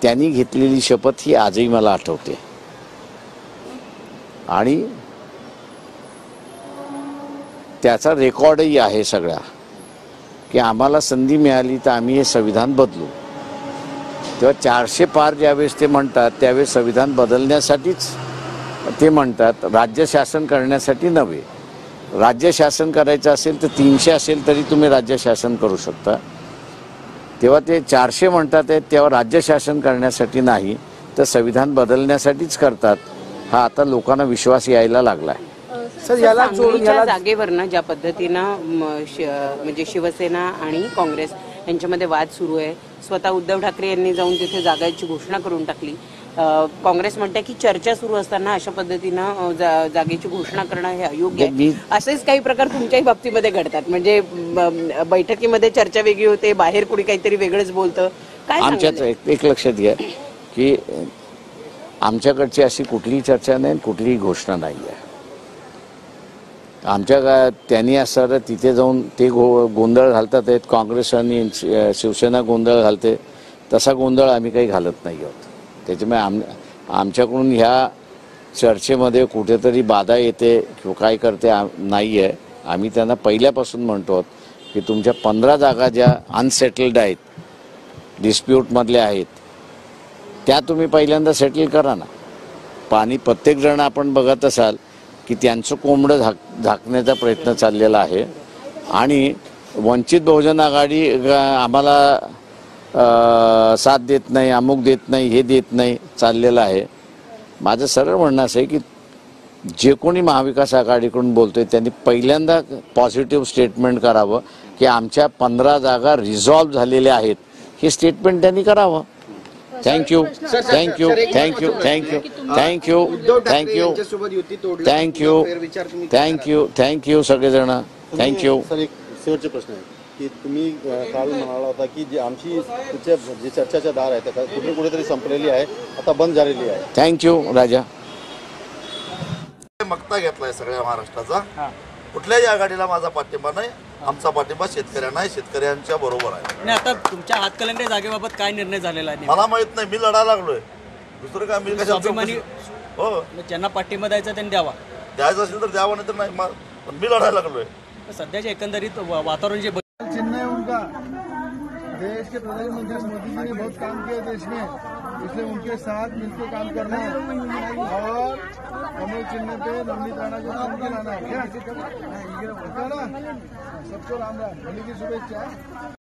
त्यांनी घेतलेली शपथ ही आजही मला आठवते आणि त्याचा रेकॉर्डही आहे सगळा, की आम्हाला संधी मिळाली तर आम्ही हे संविधान बदलू. तेव्हा 400 पार ज्यावेळेस ते म्हणतात त्यावेळेस संविधान बदलण्यासाठीच ते म्हणतात, राज्य शासन करण्यासाठी नव्हे. राज्य शासन करायचं असेल तर 300 असेल तरी तुम्ही राज्य शासन करू शकता. तेव्हा ते 400 म्हणतात आहेत तेव्हा राज्य शासन करण्यासाठी नाही तर संविधान बदलण्यासाठीच करतात. हा आता लोकांना विश्वास यायला लागलाय. सर याला सांगलीच्या जागेवरनं ज्या पद्धतीनं म्हणजे शिवसेना आणि काँग्रेस यांच्यामध्ये वाद सुरू आहे, स्वतः उद्धव ठाकरे यांनी जाऊन तिथे जागाची घोषणा करून टाकली. काँग्रेस म्हणते की चर्चा सुरू असताना अशा पद्धतीनं जागेची घोषणा करणं हे अयोग्य आहे. असेच काही प्रकार तुमच्याही बाबतीमध्ये घडतात, म्हणजे बैठकीमध्ये चर्चा वेगळी होते, बाहेर कुणी काहीतरी वेगळंच बोलतं. काय आमच्यात एक लक्षात घ्या की आमच्याकडची अशी कुठलीही चर्चा नाही, कुठलीही घोषणा नाही आहे. आमच्या त्यांनी असं तिथे जाऊन ते गोंधळ घालतात आहेत, काँग्रेस आणि शिवसेना गोंधळ घालते, तसा गोंधळ आम्ही काही घालत नाही आहोत. त्याच्यामुळे आमच्याकडून ह्या चर्चेमध्ये कुठेतरी बाधा येते किंवा काय करते नाही आहे. आम्ही त्यांना पहिल्यापासून म्हणतो की तुमच्या 15 जागा ज्या अनसेटल्ड आहेत, डिस्प्यूटमधल्या आहेत, त्या तुम्ही पहिल्यांदा सेटल करा ना. पाणी प्रत्येकजण आपण बघत असाल की त्यांचं कोंबडं झाकण्याचा प्रयत्न चाललेला आहे आणि वंचित बहुजन आघाडी आम्हाला साथ देत नाही, अमुक देत नाही, हे देत नाही चाललेलं आहे. माझं सरळ म्हणणं असं आहे की जे कोणी महाविकास आघाडीकडून बोलतोय त्यांनी पहिल्यांदा पॉझिटिव्ह स्टेटमेंट करावं की आमच्या 15 जागा रिझॉल्व्ह झालेल्या आहेत, हे स्टेटमेंट त्यांनी करावं. Thank you thank you thank you thank you thank you thank you thank you thank you thank you सगळेजण थँक्यू. सर एक शेवटचे प्रश्न आहे की तुम्ही काल म्हणाला होता की जी आमची जी चर्चाच्या दार आहे त्या कुठेतरी संपलेली आहे, आता बंद झालेली आहे. थँक्यू राजा. मक्ता घेतलाय सगळ्या महाराष्ट्राचा. कुठल्याही आघाडीला माझा पाठिंबा नाही. आमचा पाठिंबा शेतकऱ्यांना आहे, शेतकऱ्यांच्या बरोबर आहे. नाही, आता तुमच्या हातकलंगडे जागेबाबत काय निर्णय झालेला आहे मला माहित नाही, मी लढायला लागलोय. दुसरं काय मी स्वाभिमानी हो ज्यांना पाठिंबा द्यायचा त्यांनी द्यावा, द्यायचं असेल तर द्यावं, नाही तर नाही. पण मी लढायला लागलोय. सध्याचे एकंदरित वातावरण जे चिन्ह है उनका, देश के प्रधानमंत्री मोदी जी ने बहुत काम किया देश में, इसलिए उनके साथ मिलकर काम करना है और कमल चिन्ह पे नवनीत राणा को चुन के लाना है. सबको राम राम, होली की शुभेच्छा.